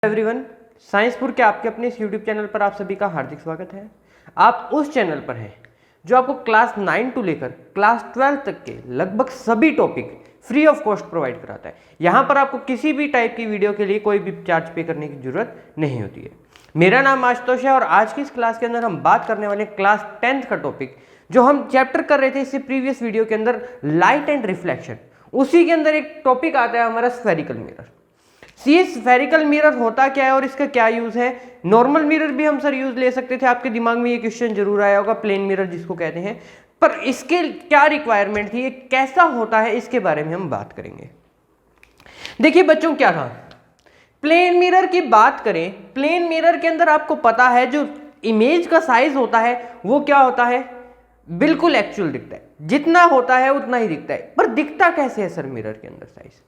Everyone, साइंसपुर के आपके अपने इस यूट्यूब चैनल पर आप सभी का हार्दिक स्वागत है। आप उस चैनल पर हैं जो आपको क्लास 9 टू लेकर क्लास 12 तक के लगभग सभी topic free of cost provide कराता है। यहाँ पर आपको किसी भी टाइप की वीडियो के लिए कोई भी चार्ज पे करने की जरूरत नहीं होती है। मेरा नाम आशुतोष है और आज की इस क्लास के अंदर हम बात करने वाले क्लास 10th का टॉपिक जो हम चैप्टर कर रहे थे इससे प्रीवियस वीडियो के अंदर, लाइट एंड रिफ्लेक्शन। उसी के अंदर एक टॉपिक आता है हमारा स्फेरिकल मिरर। ये स्फेरिकल मिरर होता क्या है और इसका क्या यूज है। नॉर्मल मिरर भी हम सर यूज ले सकते थे, आपके दिमाग में ये क्वेश्चन जरूर आया होगा, प्लेन मिरर जिसको कहते हैं, पर इसके क्या रिक्वायरमेंट थी, ये कैसा होता है, इसके बारे में हम बात करेंगे। देखिए बच्चों, क्या था, प्लेन मिरर की बात करें, प्लेन मिरर के अंदर आपको पता है जो इमेज का साइज होता है वो क्या होता है, बिल्कुल एक्चुअल दिखता है, जितना होता है उतना ही दिखता है। पर दिखता कैसे है सर मिरर के अंदर साइज?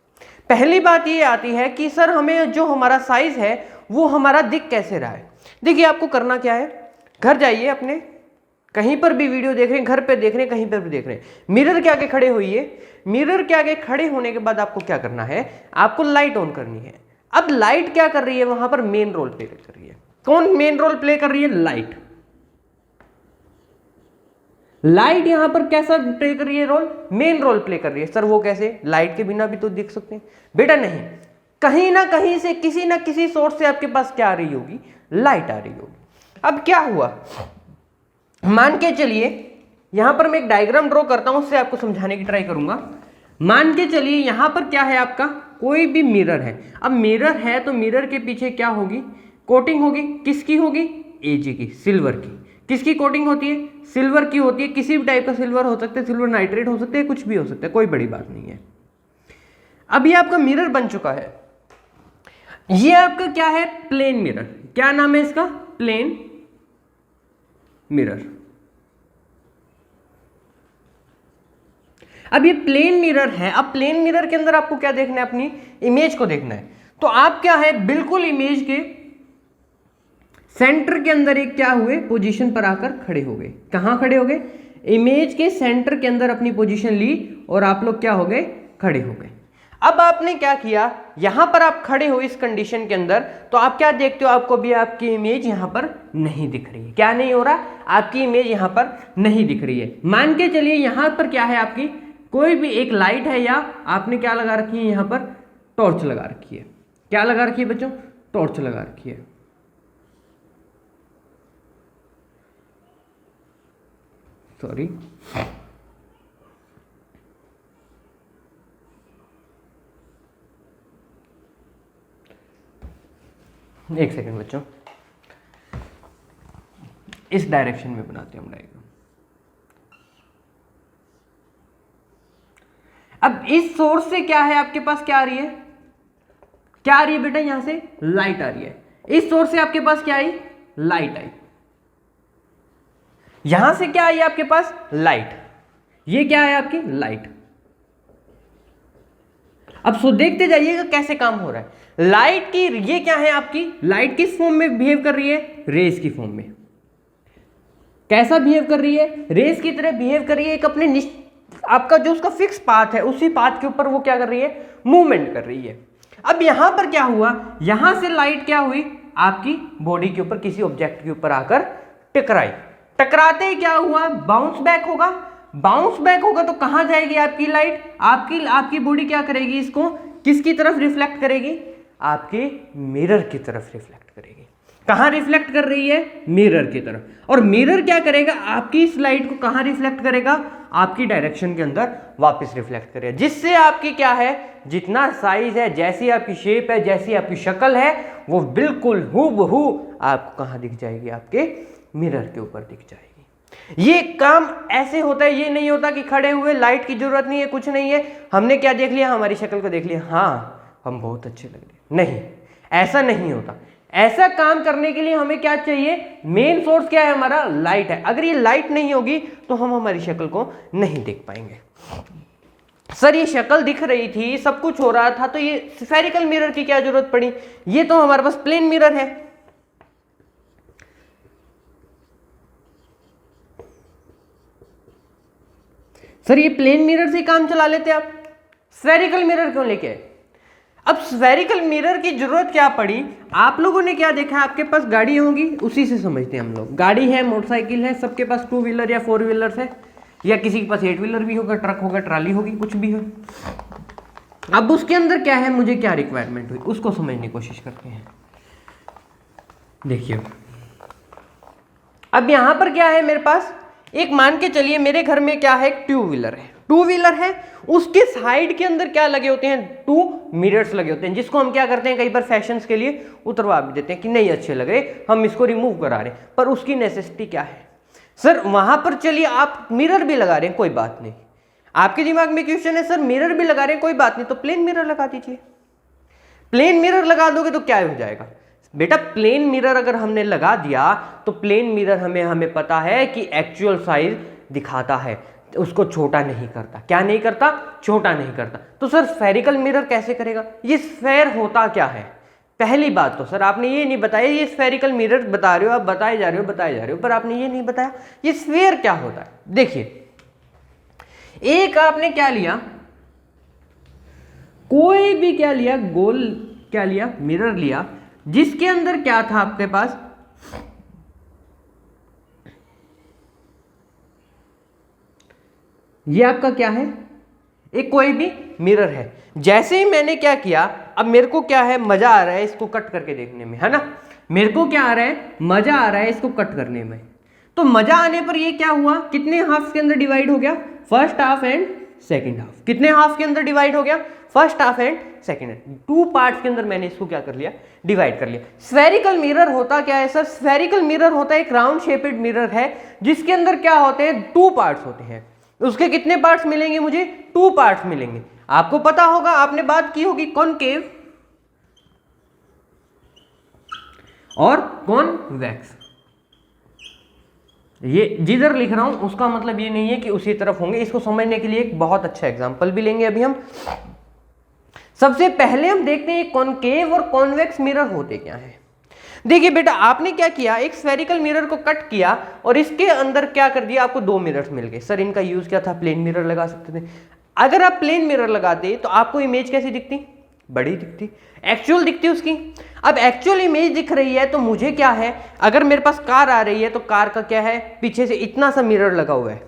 पहली बात ये आती है कि सर हमें जो हमारा साइज है वो हमारा दिख कैसे रहा है। देखिए आपको करना क्या है, घर जाइए, अपने कहीं पर भी वीडियो देख रहे हैं, घर पे देख रहे हैं, कहीं पर भी देख रहे हैं, मिरर के आगे खड़े होइए। मिरर के आगे खड़े होने के बाद आपको क्या करना है, आपको लाइट ऑन करनी है। अब लाइट क्या कर रही है, वहां पर मेन रोल प्ले कर रही है। कौन मेन रोल प्ले कर रही है? लाइट। लाइट यहां पर कैसा प्ले कर रही है रोल? मेन रोल प्ले कर रही है। सर वो कैसे? लाइट के बिना भी तो दिख सकते हैं। बेटा नहीं, कहीं ना कहीं से, किसी ना किसी सोर्स से आपके पास क्या आ रही होगी, लाइट आ रही होगी। अब क्या हुआ, मान के चलिए, यहां पर मैं एक डायग्राम ड्रॉ करता हूं, उससे आपको समझाने की ट्राई करूंगा। मान के चलिए यहां पर क्या है, आपका कोई भी मिरर है। अब मिरर है तो मिरर के पीछे क्या होगी, कोटिंग होगी। किसकी होगी? एज की, सिल्वर की। किसकी कोटिंग होती है? सिल्वर की होती है। किसी भी टाइप का सिल्वर हो सकता है, सिल्वर नाइट्रेट हो सकता है, कुछ भी हो सकता है, कोई बड़ी बात नहीं है। अब ये आपका मिरर बन चुका है। ये आपका क्या है? Plane mirror. क्या नाम है इसका? Plane mirror. अब ये प्लेन मिरर है। अब प्लेन मिरर के अंदर आपको क्या देखना है, अपनी इमेज को देखना है। तो आप क्या है, बिल्कुल इमेज के सेंटर के अंदर एक क्या हुए, पोजीशन पर आकर खड़े हो गए। कहां खड़े हो गए? इमेज के सेंटर के अंदर अपनी पोजीशन ली और आप लोग क्या हो गए, खड़े हो गए। अब आपने क्या किया, यहां पर आप खड़े हो इस कंडीशन के अंदर, तो आप क्या देखते हो, आपको भी आपकी इमेज यहां पर नहीं दिख रही है। क्या नहीं हो रहा, आपकी इमेज यहां पर नहीं दिख रही है। मान के चलिए यहां पर क्या है, आपकी कोई भी एक लाइट है, या आपने क्या लगा रखी है, यहां पर टॉर्च लगा रखी है। क्या लगा रखी है बच्चों? टॉर्च लगा रखी है। सॉरी, एक सेकंड बच्चों, इस डायरेक्शन में बनाते हैं हम डायग्राम। अब इस सोर्स से क्या है, आपके पास क्या आ रही है, क्या आ रही है बेटा, यहां से लाइट आ रही है। इस सोर्स से आपके पास क्या आई, लाइट आई। यहां से क्या आई आपके पास, लाइट। ये क्या है आपकी लाइट। अब सो देखते जाइएगा कैसे काम हो रहा है। लाइट की ये क्या है, आपकी लाइट किस फॉर्म में बिहेव कर रही है, रेस की फॉर्म में। कैसा बिहेव कर रही है, रेस की तरह बिहेव कर रही है। एक अपने आपका जो उसका फिक्स पाथ है, उसी पाथ के ऊपर वो क्या कर रही है, मूवमेंट कर रही है। अब यहां पर क्या हुआ, यहां से लाइट क्या हुई, आपकी बॉडी के ऊपर, किसी ऑब्जेक्ट के ऊपर आकर टकराई। टकराते ही क्या हुआ, बाउंस बैक होगा। बाउंस बैक होगा तो कहां जाएगी आपकी लाइट, आपकी बॉडी क्या करेगी, इसको किसकी तरफ रिफ्लेक्ट करेगी, आपके मिरर की तरफ रिफ्लेक्ट करेगी। कहां रिफ्लेक्ट कर रही है, मिरर की तरफ। और मिरर क्या करेगा, आपकी इस लाइट को कहां रिफ्लेक्ट करेगा, आपकी डायरेक्शन के अंदर वापस रिफ्लेक्ट करेगा। जिससे आपकी क्या है, जितना साइज है, जैसी आपकी शेप है, जैसी आपकी शक्ल है, वो बिल्कुल हूबहू आपको कहां दिख जाएगी, आपके मिरर के ऊपर दिख जाएगी। ये काम ऐसे होता है, ये नहीं होता कि खड़े हुए, लाइट की जरूरत नहीं है, कुछ नहीं है, हमने क्या देख लिया, हमारी शक्ल को देख लिया, हाँ हम बहुत अच्छे लग रहे। नहीं, ऐसा नहीं होता। ऐसा काम करने के लिए हमें क्या चाहिए, मेन सोर्स क्या है हमारा, लाइट है। अगर ये लाइट नहीं होगी तो हम हमारी शक्ल को नहीं देख पाएंगे। सर ये शक्ल दिख रही थी, सब कुछ हो रहा था, तो ये स्फेरिकल मिरर की क्या जरूरत पड़ी, ये तो हमारे पास प्लेन मिरर है। सर ये प्लेन मिरर से काम चला लेते आप, स्फेरिकल मिरर क्यों लेके आए? अब स्फेरिकल मिरर की जरूरत क्या पड़ी, आप लोगों ने क्या देखा, आपके पास गाड़ी होगी, उसी से समझते हैं हम लोग। गाड़ी है, मोटरसाइकिल है, सबके पास 2 व्हीलर या 4 व्हीलर है, या किसी के पास 8 व्हीलर भी होगा, ट्रक होगा, ट्राली होगी, कुछ भी हो। अब उसके अंदर क्या है, मुझे क्या रिक्वायरमेंट हुई, उसको समझने की कोशिश करते हैं। देखिए अब यहां पर क्या है, मेरे पास एक, मान के चलिए मेरे घर में क्या है, एक 2 व्हीलर है, 2 व्हीलर है, उसके साइड के अंदर क्या लगे होते हैं, 2 मिरर्स लगे होते हैं, जिसको हम क्या करते हैं, कई बार फैशंस के लिए उतरवा भी देते हैं कि नहीं अच्छे लग रहे, हम इसको रिमूव करा रहे हैं। पर उसकी नेसेसिटी क्या है सर, वहां पर चलिए आप मिरर भी लगा रहे हैं, कोई बात नहीं, आपके दिमाग में क्वेश्चन है सर मिरर भी लगा रहे हैं, कोई बात नहीं, तो प्लेन मिरर लगा दीजिए। प्लेन मिरर लगा दोगे तो क्या हो जाएगा बेटा, प्लेन मिरर अगर हमने लगा दिया तो प्लेन मिरर हमें पता है कि एक्चुअल साइज दिखाता है, उसको छोटा नहीं करता। क्या नहीं करता, छोटा नहीं करता। तो सर स्फेरिकल मिरर कैसे करेगा, ये स्फेयर होता क्या है। पहली बात तो सर आपने ये नहीं बताया, ये स्फेरिकल मिरर बता रहे हो आप, बताए जा रहे हो, पर आपने ये नहीं बताया ये स्फेयर क्या होता है। देखिए एक आपने क्या लिया, कोई भी क्या लिया, गोल क्या लिया, मिरर लिया, जिसके अंदर क्या था आपके पास, ये आपका क्या है, एक कोई भी मिरर है। जैसे ही मैंने क्या किया, अब मेरे को क्या है, मजा आ रहा है इसको कट करके देखने में, है ना, मेरे को क्या आ रहा है, मजा आ रहा है इसको कट करने में। तो मजा आने पर ये क्या हुआ, कितने हाफ के अंदर डिवाइड हो गया, first half and second half. कितने हाफ के अंदर डिवाइड हो गया, first half and second half, 2 parts के अंदर मैंने इसको क्या कर लिया, डिवाइड कर लिया। स्फेरिकल मिरर होता क्या है सर, स्फेरिकल मिरर होता है एक राउंड शेपेड मिरर है, जिसके अंदर क्या होते हैं, 2 पार्ट्स होते हैं। उसके कितने पार्ट्स मिलेंगे मुझे, 2 पार्ट्स मिलेंगे। आपको पता होगा, आपने बात की होगी कॉनकेव और कॉन्वेक्स। ये जिधर लिख रहा हूं उसका मतलब ये नहीं है कि उसी तरफ होंगे। इसको समझने के लिए एक बहुत अच्छा एग्जांपल भी लेंगे अभी हम। सबसे पहले हम देखते हैं कॉनकेव और कॉन्वेक्स मिरर होते क्या है। देखिए बेटा, आपने क्या किया, एक स्फेरिकल मिरर को कट किया और इसके अंदर क्या कर दिया, आपको 2 मिरर्स मिल गए। सर इनका यूज क्या था, प्लेन मिरर लगा सकते थे। अगर आप प्लेन मिरर लगाते तो आपको इमेज कैसी दिखती, बड़ी दिखती, एक्चुअल दिखती उसकी। अब एक्चुअल इमेज दिख रही है तो मुझे क्या है, अगर मेरे पास कार आ रही है तो कार का क्या है, पीछे से इतना सा मिरर लगा हुआ है।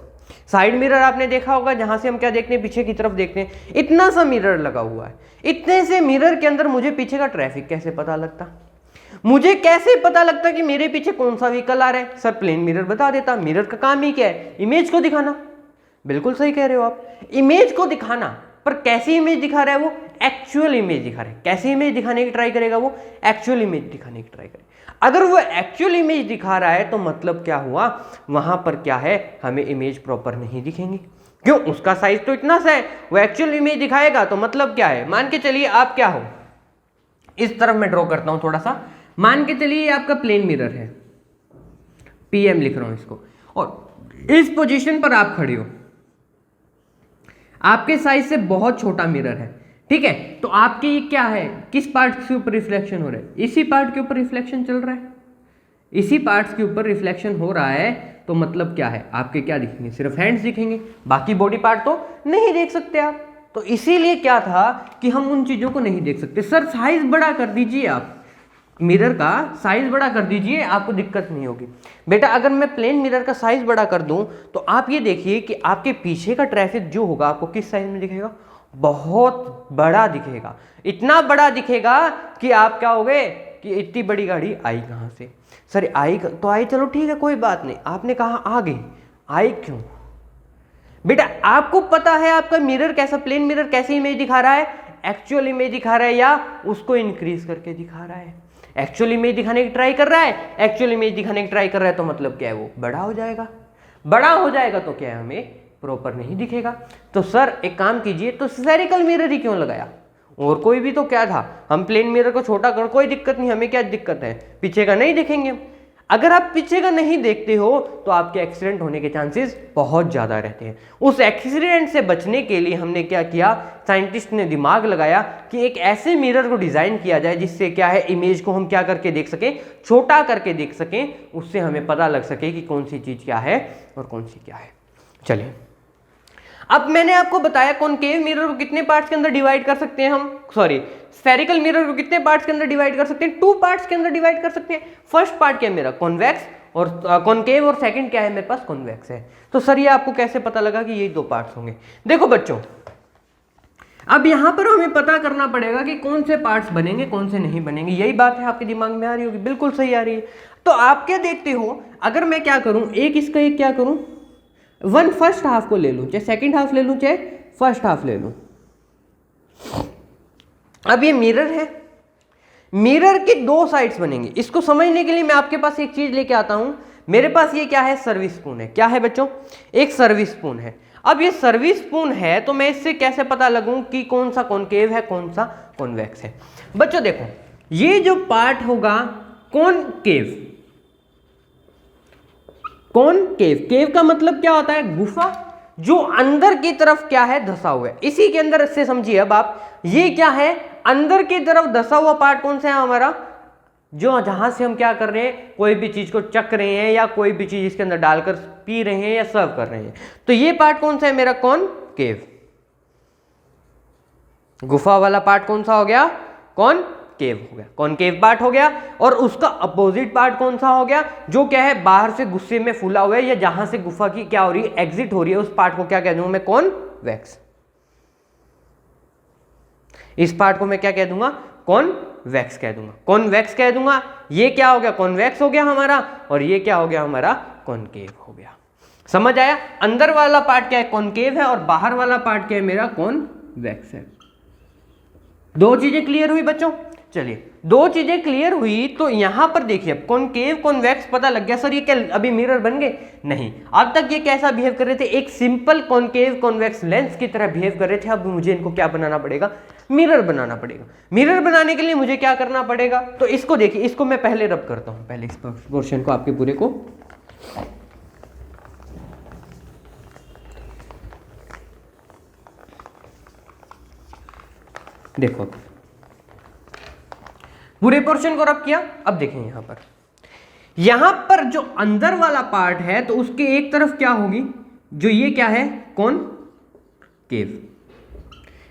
साइड मिरर आपने देखा होगा, जहां से हम क्या देखते हैं, पीछे की तरफ देखते हैं, इतना सा मिरर लगा हुआ है। इतने से मिरर के अंदर मुझे पीछे का ट्रैफिक कैसे पता लगता, मुझे कैसे पता लगता कि मेरे पीछे कौन सा व्हीकल आ रहा है। सर प्लेन मिरर बता देता। मिरर का काम ही क्या है, इमेज को दिखाना। बिल्कुल सही कह रहे हो आप, इमेज को दिखाना। पर कैसी इमेज दिखा रहा है वो, एक्चुअल इमेज दिखा रहा है। कैसी इमेज दिखाने की ट्राई करेगा वो, एक्चुअल इमेज दिखाने की ट्राई करेगा। अगर वो एक्चुअल इमेज दिखा रहा है तो मतलब क्या हुआ, वहां पर क्या है, हमें इमेज प्रॉपर नहीं दिखेंगी। क्यों, उसका साइज तो इतना सा है, वो एक्चुअल इमेज दिखाएगा तो मतलब क्या है, मान के चलिए आप क्या हो, इस तरफ मैं ड्रॉ करता हूं थोड़ा सा। मान के चलिए आपका प्लेन मिरर है, PM लिख रहा हूं इसको, और इस पोजीशन पर आप खड़े हो, आपके साइज से बहुत छोटा मिरर है, ठीक है। तो आपके ये क्या है, किस पार्ट के ऊपर रिफ्लेक्शन हो रहा है, इसी पार्ट के ऊपर रिफ्लेक्शन चल रहा है, इसी पार्ट्स के ऊपर रिफ्लेक्शन हो रहा है। तो मतलब क्या है, आपके क्या दिखेंगे, सिर्फ हैंड्स दिखेंगे, बाकी बॉडी पार्ट तो नहीं देख सकते आप। तो इसीलिए क्या था कि हम उन चीजों को नहीं देख सकते। सर साइज बड़ा कर दीजिए, आप मिरर का साइज बड़ा कर दीजिए, आपको दिक्कत नहीं होगी। बेटा अगर मैं प्लेन मिरर का साइज बड़ा कर दूं तो आप ये देखिए कि आपके पीछे का ट्रैफिक जो होगा आपको किस साइज में दिखेगा, बहुत बड़ा दिखेगा। इतना बड़ा दिखेगा कि आप क्या हो गए कि इतनी बड़ी गाड़ी आई कहां से। सर आई तो आई, चलो ठीक है कोई बात नहीं, आपने कहा आ गई, आई क्यों बेटा, आपको पता है आपका मिरर कैसा, प्लेन मिरर कैसी इमेज दिखा रहा है, एक्चुअल इमेज दिखा रहा है या उसको इंक्रीज करके दिखा रहा है। एक्चुअल इमेज दिखाने की ट्राई कर रहा है, एक्चुअल इमेज दिखाने की ट्राई कर रहा है तो मतलब क्या है, वो बड़ा हो जाएगा। बड़ा हो जाएगा तो क्या है, हमें प्रॉपर नहीं दिखेगा। तो सर एक काम कीजिए, तो स्फेरिकल मिरर ही क्यों लगाया, और कोई भी तो क्या था, हम प्लेन मिरर को छोटा कर, कोई दिक्कत नहीं, हमें क्या दिक्कत है, पीछे का नहीं देखेंगे। अगर आप पीछे का नहीं देखते हो तो आपके एक्सीडेंट होने के चांसेस बहुत ज़्यादा रहते हैं। उस एक्सीडेंट से बचने के लिए हमने क्या किया, साइंटिस्ट ने दिमाग लगाया कि एक ऐसे मिरर को डिज़ाइन किया जाए जिससे क्या है, इमेज को हम क्या करके देख सकें, छोटा करके देख सकें, उससे हमें पता लग सके कि कौन सी चीज़ क्या है और कौन सी क्या है। चलिए अब मैंने आपको बताया कॉनकेव मिरर को कितने पार्ट्स के अंदर डिवाइड कर सकते हैं हम, सॉरी स्फेरिकल मिरर को कितने पार्ट्स के अंदर डिवाइड कर सकते हैं, 2 पार्ट्स के अंदर डिवाइड कर सकते हैं। फर्स्ट पार्ट क्या है मेरा कॉन्वेक्स और कॉनकेव, और सेकंड क्या है मेरे पास कॉन्वेक्स है। तो सर ये आपको कैसे पता लगा कि ये 2 पार्ट्स होंगे? देखो बच्चों, अब यहां पर हमें पता करना पड़ेगा कि कौन से पार्ट्स बनेंगे कौन से नहीं बनेंगे। यही बात है आपके दिमाग में आ रही होगी, बिल्कुल सही आ रही है। तो आप क्या देखते हो, अगर मैं क्या करूं, एक इसका एक क्या करूं, वन फर्स्ट हाफ को ले लूं, चाहे सेकंड हाफ ले लूं चाहे फर्स्ट हाफ ले लूं। अब ये मिरर है, मिरर के 2 साइड्स बनेंगे। इसको समझने के लिए मैं आपके पास एक चीज लेके आता हूं। मेरे पास ये क्या है, सर्विस स्पून है। क्या है बच्चों, एक सर्विस स्पून है। अब ये सर्विस स्पून है तो मैं इससे कैसे पता लगूं कि कौन सा कॉनकेव है कौन सा कॉन्वेक्स है? बच्चों देखो, ये जो पार्ट होगा कॉनकेव, कॉनकेव, केव का मतलब क्या होता है, गुफा, जो अंदर की तरफ क्या है धसा हुआ है। इसी के अंदर से समझिए अब आप, ये क्या है, अंदर की तरफ धसा हुआ पार्ट कौन सा है हमारा, जो जहां से हम क्या कर रहे हैं, कोई भी चीज को चख रहे हैं या कोई भी चीज इसके अंदर डालकर पी रहे हैं या सर्व कर रहे हैं। तो ये पार्ट कौन सा है मेरा, कॉनकेव। गुफा वाला पार्ट कौन सा हो गया, कॉनकेव हो गया, कॉनकेव पार्ट हो गया। और उसका अपोजिट पार्ट कौन सा हो गया, जो क्या है बाहर से गुस्से में फूला हुआ है, या जहां से गुफा की क्या हो रही है, एग्जिट हो रही है, उस पार्ट को क्या कह दूंगा मैं, कॉनवेक्स। इस पार्ट को मैं क्या कह दूंगा, कॉनवेक्स कह दूंगा, कॉनवेक्स कह दूंगा। ये क्या हो गया, कॉन्वेक्स हो गया हमारा, और ये क्या हो गया हमारा, कॉनकेव हो गया। समझ आया? अंदर वाला पार्ट क्या है, कॉनकेव है, और बाहर वाला पार्ट क्या है मेरा, कॉनवेक्स है। 2 चीजें क्लियर हुई बच्चों? चलिए 2 चीजें क्लियर हुई तो यहां पर देखिए, अब कॉनकेव कॉन्वेक्स पता लग गया। सर ये क्या अभी मिरर बन गए? नहीं, अब तक ये कैसा बिहेव कर रहे थे, एक सिंपल कॉनकेव कॉन्वेक्स लेंस की तरह बिहेव कर रहे थे। अब मुझे इनको क्या बनाना पड़ेगा, मिरर बनाना पड़ेगा। मिरर बनाने के लिए मुझे क्या करना पड़ेगा, तो इसको देखिए, इसको मैं पहले रब करता हूं, पहले इस पोर्शन को आपके पूरे को। देखो पूरे पोर्शन को रब किया। अब देखें यहां पर जो अंदर वाला पार्ट है तो उसके एक तरफ क्या होगी, जो ये क्या है, कॉनकेव।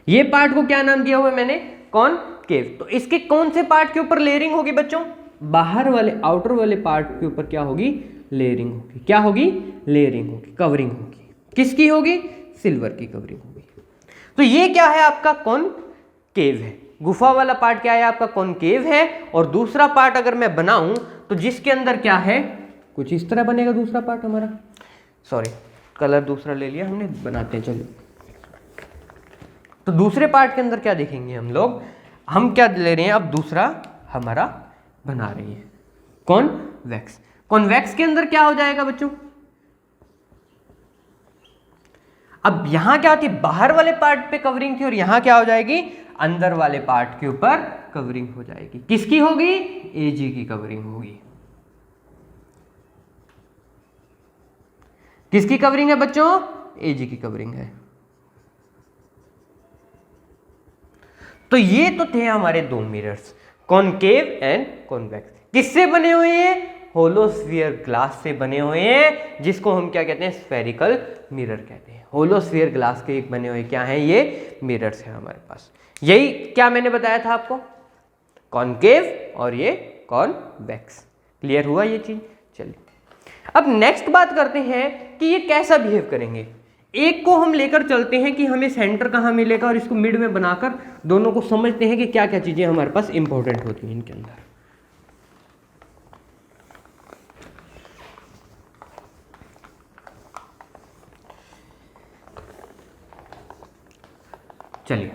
ये पार्ट को क्या नाम दिया हुआ है मैंने, कॉनकेव। तो इसके कौन से पार्ट के ऊपर लेयरिंग होगी बच्चों, बाहर वाले आउटर वाले पार्ट के ऊपर क्या होगी, लेयरिंग होगी। क्या होगी, लेयरिंग होगी, कवरिंग होगी। किसकी होगी, सिल्वर की कवरिंग होगी। तो ये क्या है आपका, कॉनकेव है। गुफा वाला पार्ट क्या है आपका, कॉनकेव है। और दूसरा पार्ट अगर मैं बनाऊं तो जिसके अंदर क्या है, कुछ इस तरह बनेगा दूसरा पार्ट हमारा। सॉरी, कलर दूसरा ले लिया हमने, बनाते हैं चलिए। तो दूसरे पार्ट के अंदर क्या देखेंगे हम लोग, हम क्या ले रहे हैं, अब दूसरा हमारा बना रहे हैं कॉनवेक्स। कॉन्वेक्स के अंदर क्या हो जाएगा बच्चों, अब यहां क्या थी, बाहर वाले पार्ट पे कवरिंग थी, और यहां क्या हो जाएगी, अंदर वाले पार्ट के ऊपर कवरिंग हो जाएगी। किसकी होगी, एजी की कवरिंग होगी। किसकी कवरिंग है बच्चों, एजी की कवरिंग है। तो ये तो थे हमारे 2 मिरर्स, कॉनकेव एंड कॉन्वेक्स। किससे बने हुए हैं, होलोस्फीयर ग्लास से बने हुए हैं, जिसको हम क्या कहते हैं, स्फेरिकल मिरर कहते हैं। होलोस्फीयर ग्लास के एक बने हुए क्या हैं, ये मिरर्स हैं हमारे पास। यही क्या मैंने बताया था आपको, कॉनकेव और ये कॉन्वेक्स। क्लियर हुआ ये चीज? चलिए अब नेक्स्ट बात करते हैं कि ये कैसा बिहेव करेंगे। एक को हम लेकर चलते हैं कि हमें सेंटर कहाँ मिलेगा, और इसको मिड में बनाकर दोनों को समझते हैं कि क्या क्या चीजें हमारे पास इंपॉर्टेंट होती हैं इनके अंदर। चलिए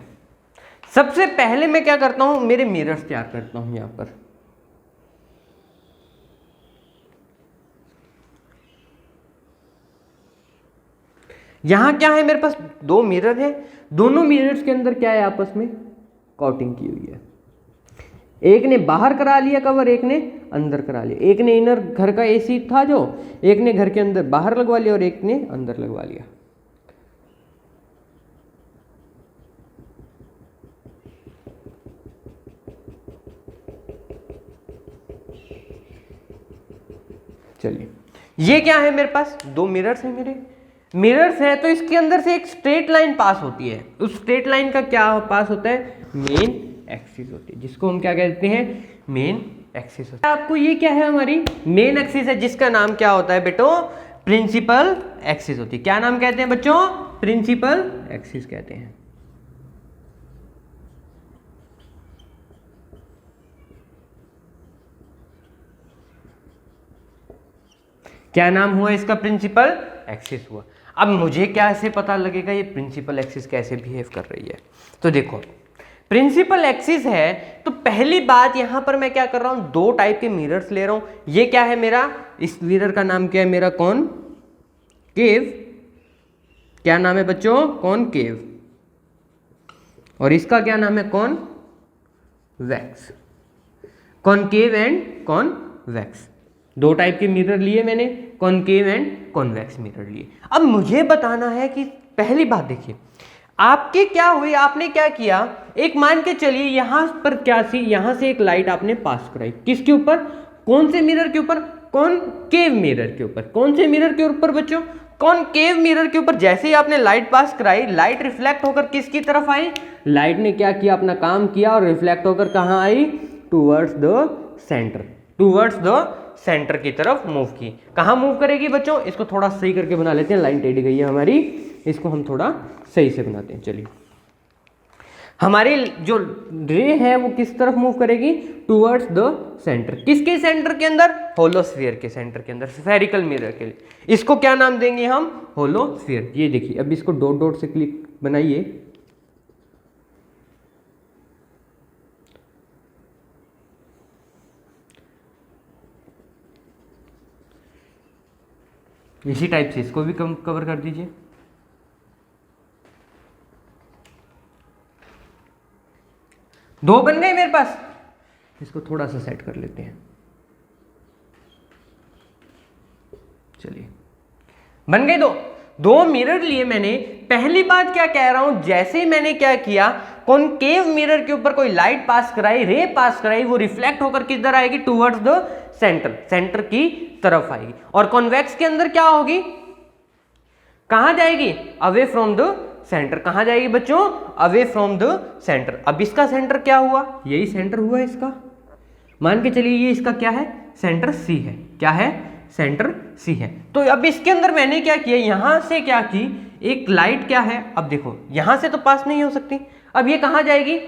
सबसे पहले मैं क्या करता हूं, मेरे मिरर्स तैयार करता हूं। यहां पर यहां क्या है, मेरे पास 2 मिरर है। दोनों मिरर्स के अंदर क्या है, आपस में कोटिंग की हुई है। एक ने बाहर करा लिया कवर, एक ने अंदर करा लिया। एक ने इनर घर का एसी था जो, एक ने घर के अंदर बाहर लगवा लिया और एक ने अंदर लगवा लिया। चलिए ये क्या है, मेरे पास 2 मिरर्स हैं मेरे। मिरर्स है तो इसके अंदर से एक स्ट्रेट लाइन पास होती है, उस स्ट्रेट लाइन का क्या पास होता है, मेन एक्सिस होती है, जिसको हम क्या कहते हैं, मेन एक्सिस होता है। आपको ये क्या है, हमारी मेन एक्सिस है, जिसका नाम क्या होता है बेटो, प्रिंसिपल एक्सिस होती है। क्या नाम कहते हैं बच्चों, प्रिंसिपल एक्सिस कहते हैं। क्या नाम हुआ इसका, प्रिंसिपल एक्सिस हुआ। अब मुझे कैसे पता लगेगा ये प्रिंसिपल एक्सिस कैसे बिहेव कर रही है, तो देखो प्रिंसिपल एक्सिस है तो पहली बात यहां पर मैं क्या कर रहा हूं, दो टाइप के मिरर्स ले रहा हूं। ये क्या है मेरा, इस मिरर का नाम क्या है मेरा, कॉनकेव, क्या नाम है बच्चों, कॉनकेव, और इसका क्या नाम है, कॉनवेक्स, कॉनकेव एंड कॉनवेक्स। दो टाइप के मिरर लिए मैंने, कॉनकेव एंड कॉन्वेक्स मिरर लिए। अब मुझे बताना है कि पहली बात देखिए आपके क्या हुई, आपने क्या किया, एक मान के चलिए यहां पर क्या सी, यहां से एक लाइट आपने पास कराई, किसके ऊपर, कौन से मिरर के ऊपर, कॉनकेव मिरर के ऊपर। कौन से मिरर के ऊपर बच्चों, कॉनकेव मिरर के ऊपर। जैसे ही आपने लाइट पास कराई, लाइट रिफ्लेक्ट होकर किसकी तरफ आई, लाइट ने क्या किया, अपना काम किया और रिफ्लेक्ट होकर कहां आई, towards the centre, towards the centre की तरफ मूव की। कहां मूव करेगी बच्चों, इसको थोड़ा सही करके बना लेते हैं, लाइन टेढ़ी गई है हमारी, इसको हम थोड़ा सही से बनाते हैं। चलिए, हमारी जो रे है वो किस तरफ मूव करेगी, टूवर्ड्स द सेंटर। किसके सेंटर के अंदर, होलोस्फीयर के सेंटर के अंदर, स्फेरिकल मिरर के लिए। इसको क्या नाम देंगे हम, होलोस्फीयर। ये देखिए, अब इसको डॉट डॉट से क्लिक बनाइए, इसी टाइप से इसको भी कवर कर दीजिए। दो बन गए मेरे पास, इसको थोड़ा सा सेट कर लेते हैं। चलिए, बन गए दो मिरर लिए मैंने। पहली बात क्या कह रहा हूं, जैसे ही मैंने क्या किया, कॉनकेव मिरर के ऊपर कोई लाइट पास कराई, रे पास कराई, वो रिफ्लेक्ट होकर किधर आएगी, टुवर्ड्स द सेंटर, सेंटर की तरफ आएगी। और कॉन्वेक्स के अंदर क्या होगी, कहां जाएगी, अवे फ्रॉम द सेंटर। कहां जाएगी बच्चों, अवे फ्रॉम द सेंटर। अब इसका सेंटर क्या हुआ, यही सेंटर हुआ इसका, मान के चलिए ये इसका क्या है, सेंटर सी है। क्या है, सेंटर सी है। तो अब इसके अंदर मैंने क्या किया, यहां से क्या की, एक लाइट क्या है, अब देखो यहां से तो पास नहीं हो सकती, अब ये कहां जाएगी,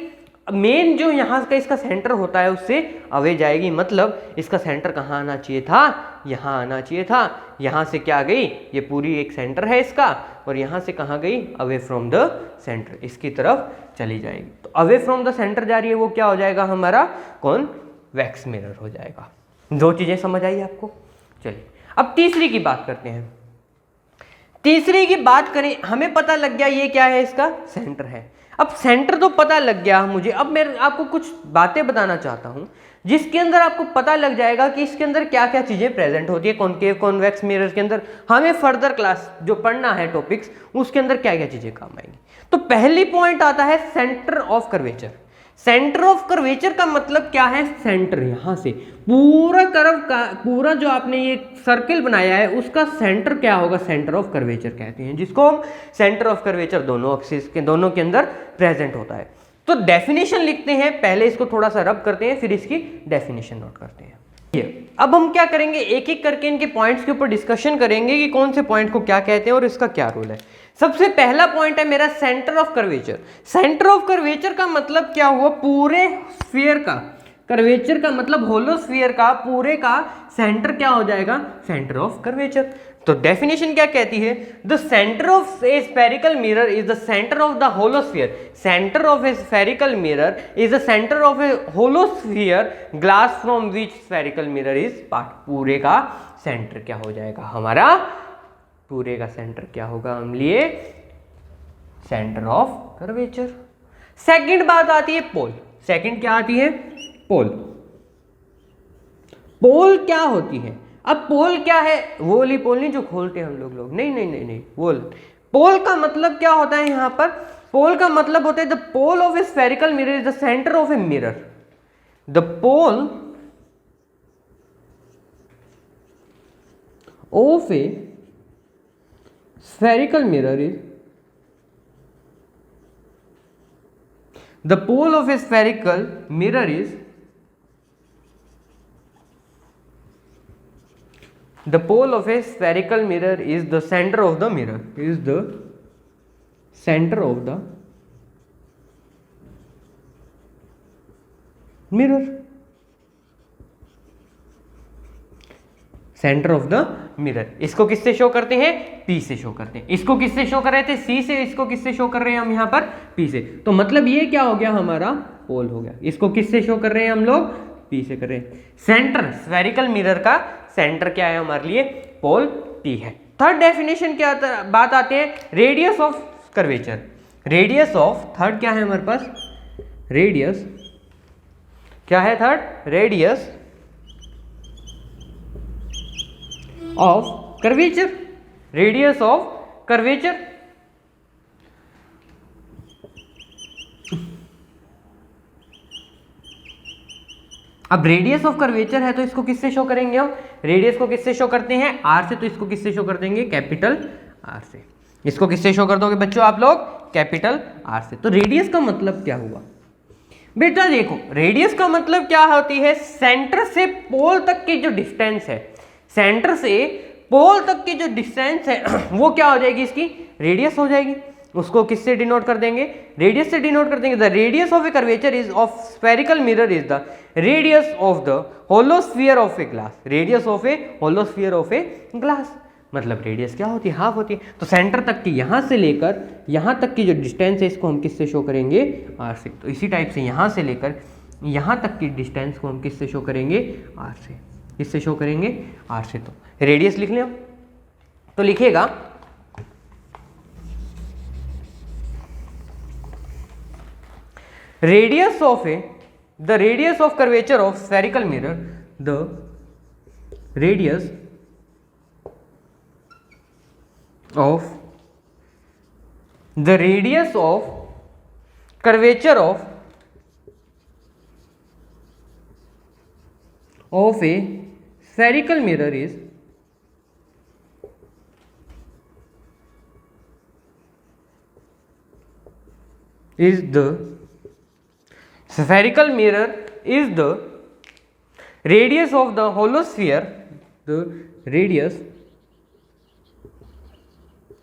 मेन जो यहाँ का इसका सेंटर होता है उससे अवे जाएगी। मतलब इसका सेंटर कहाँ आना चाहिए था, यहाँ आना चाहिए था। यहाँ से क्या गई, ये पूरी एक सेंटर है इसका, और यहाँ से कहाँ गई, अवे फ्रॉम द सेंटर, इसकी तरफ चली जाएगी। तो अवे फ्रॉम द सेंटर जा रही है, वो क्या हो जाएगा, हमारा कॉन्वेक्स मिरर हो जाएगा। दो चीजें समझ आई आपको। चलिए, अब तीसरी की बात करते हैं। तीसरी की बात करें, हमें पता लग गया ये क्या है, इसका सेंटर है। अब सेंटर तो पता लग गया मुझे, अब मैं आपको कुछ बातें बताना चाहता हूं जिसके अंदर आपको पता लग जाएगा कि इसके अंदर क्या क्या चीजें प्रेजेंट होती है। कॉनकेव कॉन्वेक्स मिरर के अंदर हमें फर्दर क्लास जो पढ़ना है टॉपिक्स, उसके अंदर क्या क्या चीजें काम आएंगी। तो पहली पॉइंट आता है centre of curvature. Centre of curvature का मतलब क्या है, सेंटर, यहां से पूरा कर्व का, पूरा जो आपने ये सर्किल बनाया है उसका सेंटर क्या होगा, सेंटर ऑफ कर्वेचर कहते हैं, जिसको हम सेंटर ऑफ कर्वेचर दोनों एक्सिस के, दोनों के अंदर प्रेजेंट होता है। तो डेफिनेशन लिखते हैं, पहले इसको थोड़ा सा रब करते हैं, फिर इसकी डेफिनेशन नोट करते हैं। अब हम क्या करेंगे, एक एक करके इनके पॉइंट्स के ऊपर डिस्कशन करेंगे कि कौन से पॉइंट को क्या कहते हैं और इसका क्या रोल है। सबसे पहला पॉइंट है मेरा centre of curvature. Centre of curvature का मतलब क्या हुआ, पूरे स्फीयर का, कर्वेचर का मतलब होलोस्फीयर का पूरे का सेंटर क्या हो जाएगा, सेंटर ऑफ कर्वेचर। तो डेफिनेशन क्या कहती है, the centre of a spherical mirror is the centre of the hollow sphere. Centre of a spherical mirror is the centre of a hollow sphere glass from which spherical mirror is part. पूरे का centre क्या हो जाएगा हमारा, पूरे का centre क्या होगा, हम लिए सेंटर ऑफ कर्वेचर। सेकंड बात आती है पोल। सेकंड क्या आती है, पोल। पोल क्या होती है, अब पोल क्या है, वो वाली पोल नहीं जो खोलते हैं हम लोग, नहीं नहीं नहीं नहीं, पोल का मतलब क्या होता है यहां पर, पोल का मतलब होता है the pole of a spherical mirror is the centre of a mirror. The pole of a spherical mirror is the pole of a spherical mirror is the pole of a spherical mirror is the center of the mirror, is the center of the mirror, centre of the mirror. इसको किससे show करते हैं? P से show करते हैं। इसको किससे show कर रहे थे? C से। इसको किससे शो कर रहे हैं हम यहाँ पर? P से। तो मतलब ये क्या हो गया? हमारा पोल हो गया। इसको किससे शो कर रहे हैं हम लोग? P से कर रहे हैं। सेंटर, स्फेरिकल मिरर का सेंटर क्या है हमारे लिए? पोल P है। थर्ड डेफिनेशन क्या बात आते हैं? Radius of curvature. Radius of, third क्या है हमारे पास? रेडियस क्या है? Third, radius of curvature. Radius of curvature. अब रेडियस ऑफ कर्वेचर है तो इसको किससे शो करेंगे हम? रेडियस को किससे शो करते हैं? आर से। तो इसको किससे शो कर देंगे? कैपिटल आर से। इसको किससे शो कर दोगे बच्चों आप लोग? कैपिटल आर से। तो रेडियस का मतलब क्या हुआ बेटा? देखो, रेडियस का मतलब क्या होती है? सेंटर से पोल तक की जो डिस्टेंस है, सेंटर से पोल तक की जो डिस्टेंस है वो क्या हो जाएगी? इसकी रेडियस हो जाएगी। उसको किससे डिनोट कर देंगे? रेडियस से डिनोट कर देंगे। The radius of a curvature is of spherical mirror is the radius of the hollow sphere of a glass. Radius of a hollow sphere of a glass, मतलब रेडियस क्या होती है? हाफ होती है। तो सेंटर तक की, यहां से लेकर यहां तक की जो डिस्टेंस है इसको हम किससे शो करेंगे? आर से। तो इसी टाइप से यहां से लेकर यहां तक की डिस्टेंस को हम किससे शो करेंगे? आर से। किससे शो करेंगे? आर से। तो रेडियस लिख लें हम, तो लिखिएगा radius of A, the radius of curvature of spherical mirror, the radius of the radius of curvature of a spherical mirror is the spherical mirror is the radius of the holosphere, the radius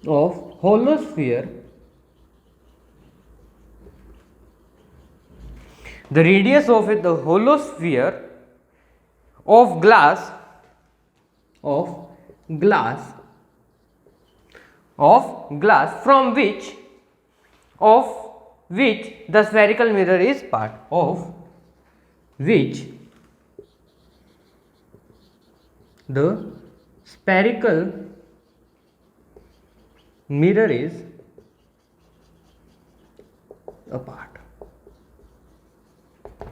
of holosphere, the radius of the holosphere of glass, from which the spherical mirror is part, of which the spherical mirror is a part,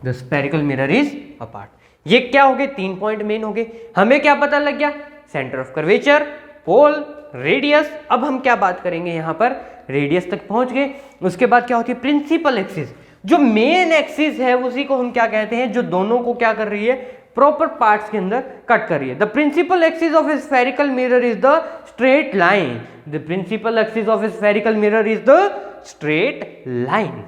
the spherical mirror is a part। ये क्या हो गए? 3 point main हो गए। हमें क्या पता लग गया? Centre of curvature, pole, radius. अब हम क्या बात करेंगे? यहां पर रेडियस तक पहुंच गए। उसके बाद क्या होती है? Principal axis. जो मेन एक्सिस है उसी को हम क्या कहते हैं? जो दोनों को क्या कर रही है? प्रॉपर पार्ट्स के अंदर कट कर रही है। The principal axis of a spherical mirror is the straight line. The principal axis of a spherical mirror is the straight line.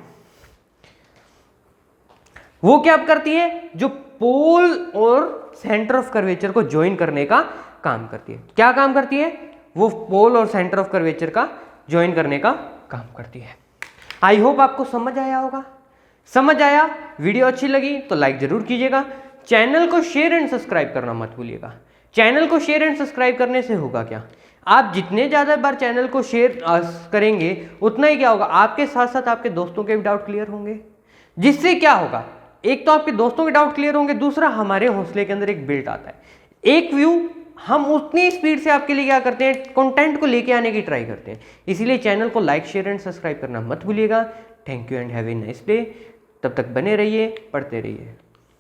वो क्या करती है? जो पोल और सेंटर ऑफ कर्वेचर को ज्वाइन करने का काम करती है। क्या काम करती है? वो पोल और सेंटर ऑफ कर्वेचर का ज्वाइन करने का काम करती है। आई होप आपको समझ आया होगा। समझ आया? वीडियो अच्छी लगी तो लाइक जरूर कीजिएगा। चैनल को शेयर एंड सब्सक्राइब करना मत भूलिएगा। चैनल को शेयर एंड सब्सक्राइब करने से होगा क्या? आप जितने ज़्यादा बार चैनल को शेयर करेंगे उतना ही क्या होगा? आपके साथ साथ आपके दोस्तों के भी डाउट क्लियर होंगे, जिससे क्या होगा? एक तो आपके दोस्तों के डाउट क्लियर होंगे, दूसरा हमारे हौसले के अंदर एक बिल्ट आता है। एक व्यू हम उतनी स्पीड से आपके लिए क्या करते हैं? कंटेंट को लेके आने की ट्राई करते हैं। इसीलिए चैनल को लाइक, शेयर एंड सब्सक्राइब करना मत भूलिएगा। Thank you and have a nice day. तब तक बने रहिए, पढ़ते रहिए।